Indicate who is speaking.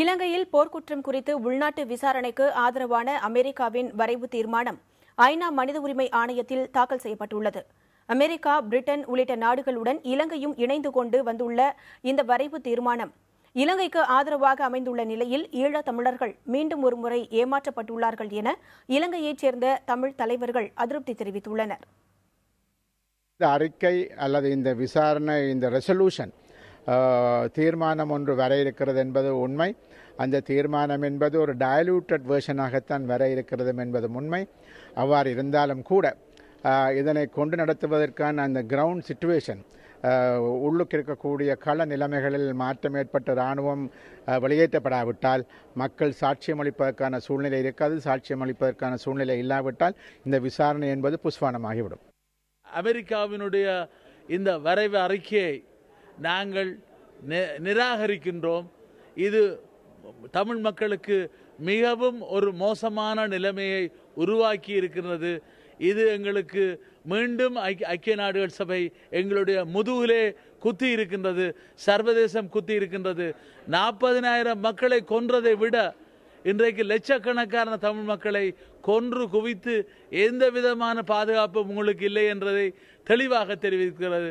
Speaker 1: இலங்கையில் போர்க்குற்றம் குறித்து உள்நாட்டு விசாரணைக்கு ஆதரவான அமெரிக்காவின் வரைவு தீர்மானம் ஐநா மனித உரிமை ஆணையத்தில் தாக்கல் செய்யப்பட்டுள்ளது. அமெரிக்கா, பிரிட்டன் உள்ளிட்ட நாடுகளுடன் இலங்கையும் இணைந்து கொண்டு வந்துள்ள இந்த வரைவு தீர்மானம் இலங்கைக்கு ஆதரவாக அமைந்துள்ள நிலையில் ஈழத் தமிழர்கள் மீண்டும் ஒருமுறை ஏமாற்றப்பட்டுள்ளார்கள் என இலங்கையைச் சேர்ந்த தமிழ் தலைவர்கள் அதிருப்தி தெரிவித்துள்ளனர்.
Speaker 2: இந்த அறிக்கை அல்லது இந்த விசாரணை, இந்த ரெசல்யூஷன் தீர்மானம் ஒன்று வர இருக்கிறது என்பது உண்மை. அந்த தீர்மானம் என்பது ஒரு டயலூட்டட் வெர்ஷனாகத்தான் வர இருக்கிறது என்பது உண்மை. அவ்வாறு இருந்தாலும் கூட இதனை கொண்டு நடத்துவதற்கான அந்த கிரவுண்ட் சிச்சுவேஷன், உள்ளுக்கு இருக்கக்கூடிய கள நிலைமைகளில் மாற்றம் ஏற்பட்ட இராணுவம் வெளியேற்றப்படாவிட்டால் மக்கள் சாட்சியம் அளிப்பதற்கான சூழ்நிலை இருக்காது. சாட்சியம் அளிப்பதற்கான சூழ்நிலை இல்லாவிட்டால் இந்த விசாரணை என்பது புஷ்வானமாகிவிடும்.
Speaker 3: அமெரிக்காவினுடைய இந்த வரைவு அறிக்கையை நாங்கள் நிராகரிக்கின்றோம். இது தமிழ் மக்களுக்கு மிகவும் ஒரு மோசமான நிலைமையை உருவாக்கி இருக்கிறது. இது எங்களுக்கு மீண்டும் ஐக்கிய நாடுகள் சபை எங்களுடைய முதுகிலே குத்தி இருக்கின்றது, சர்வதேசம் குத்தி இருக்கின்றது. 40,000 மக்களை கொன்றதை விட இன்றைக்கு லட்சக்கணக்கான தமிழ் மக்களை கொன்று குவித்து எந்த விதமான பாதுகாப்பும் உங்களுக்கு இல்லை என்றதை தெளிவாக தெரிவிக்கிறது.